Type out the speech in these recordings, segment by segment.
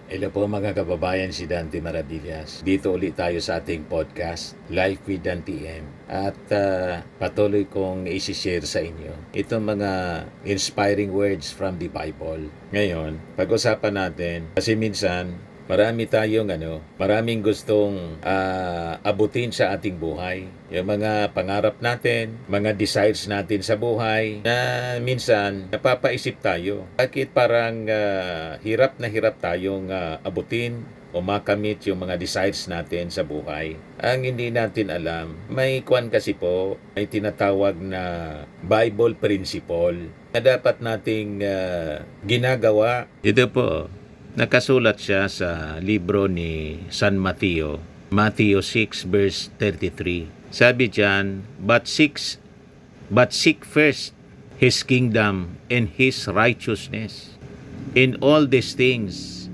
Hello po mga kababayan, si Dante Maravillas. Dito ulit tayo sa ating podcast, Life with Dante M. At patuloy kong isi-share sa inyo itong mga inspiring words from the Bible. Ngayon, pag-usapan natin, kasi minsan, maraming gustong abutin sa ating buhay. Yung mga pangarap natin, mga desires natin sa buhay, na minsan napapaisip tayo. Bakit parang hirap na hirap tayong abutin o makamit yung mga desires natin sa buhay. Ang hindi natin alam, may kasi po, may tinatawag na Bible principle na dapat nating ginagawa. Ito po, nakasulat siya sa libro ni San Mateo, Matthew 6 verse 33. Sabi diyan, but seek first His kingdom and His righteousness, and all these things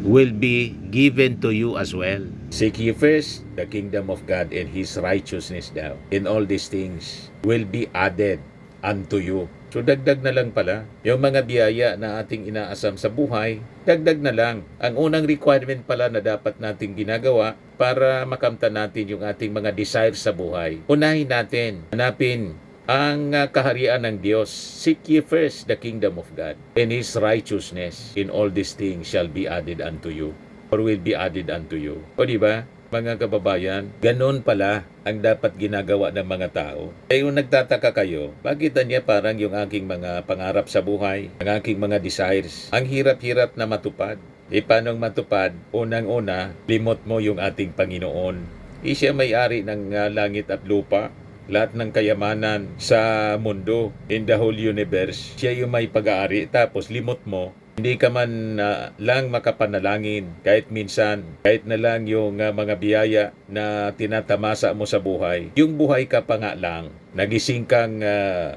will be given to you as well. Seek ye first the kingdom of God and His righteousness daw, and all these things will be added unto you. So dagdag na lang pala. Yung mga biyaya na ating inaasam sa buhay, dagdag na lang. Ang unang requirement pala na dapat nating ginagawa para makamtan natin yung ating mga desires sa buhay. Unahin natin, hanapin ang kaharian ng Diyos. Seek ye first the kingdom of God and His righteousness, in all these things shall be added unto you, or will be added unto you. O diba, mga kababayan, ganun pala ang dapat ginagawa ng mga tao. Kaya yung nagtataka kayo, bakit niya parang yung aking mga pangarap sa buhay, ang aking mga desires, ang hirap-hirap na matupad. Paano matupad? Unang-una, limot mo yung ating Panginoon. Siya may-ari ng langit at lupa, lahat ng kayamanan sa mundo, in the whole universe. Siya yung may pag-aari, tapos limot mo. Hindi ka man lang makapanalangin kahit minsan, kahit na lang yung mga biyaya na tinatamasa mo sa buhay. Yung buhay ka pa nga lang, nagising kang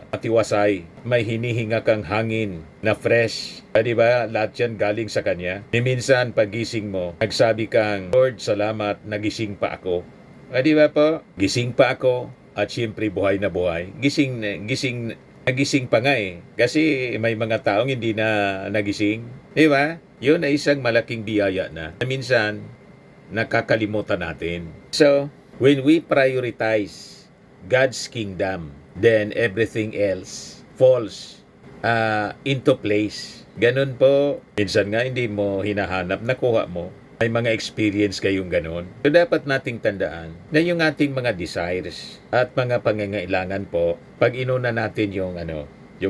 matiwasay, may hinihinga kang hangin na fresh. Diba? Lahat yan galing sa Kanya. Ni minsan pagising mo, nagsabi kang, Lord, salamat, nagising pa ako. Diba po? Gising pa ako. At siyempre buhay na buhay. Nagising pa nga eh. Kasi may mga taong hindi na nagising. Di ba? Yun ay isang malaking biyaya na minsan nakakalimutan natin. So, when we prioritize God's kingdom, then everything else falls into place. Ganun po. Minsan nga hindi mo hinahanap, nakuha mo. May mga experience kayong ganun. So, dapat nating tandaan na yung ating mga desires at mga pangangailangan po, pag inuna natin yung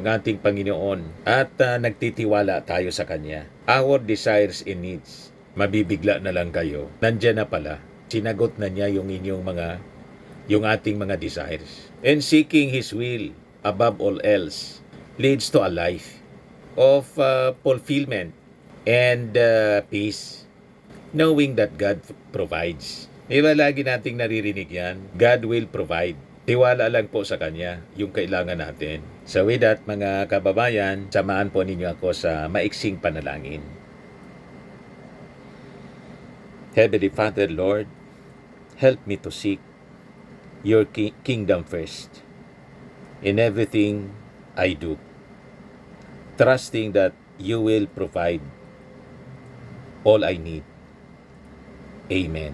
ating Panginoon at nagtitiwala tayo sa Kanya, our desires and needs, mabibigla na lang kayo. Nandiyan na pala. Sinagot na niya yung yung ating mga desires. And seeking His will above all else leads to a life of fulfillment and peace. Knowing that God provides. Diba lagi nating naririnig yan? God will provide. Tiwala lang po sa Kanya yung kailangan natin. So with that, mga kababayan, samahan po ninyo ako sa maiksing panalangin. Heavenly Father, Lord, help me to seek your kingdom first in everything I do, trusting that you will provide all I need. Amen.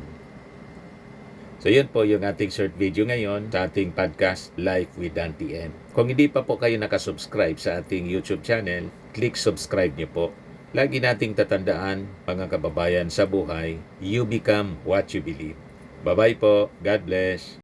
So yun po yung ating short video ngayon sa ating podcast, Life with Dante M. Kung hindi pa po kayo nakasubscribe sa ating YouTube channel, click subscribe niyo po. Lagi nating tatandaan, mga kababayan, sa buhay, you become what you believe. Bye-bye po. God bless.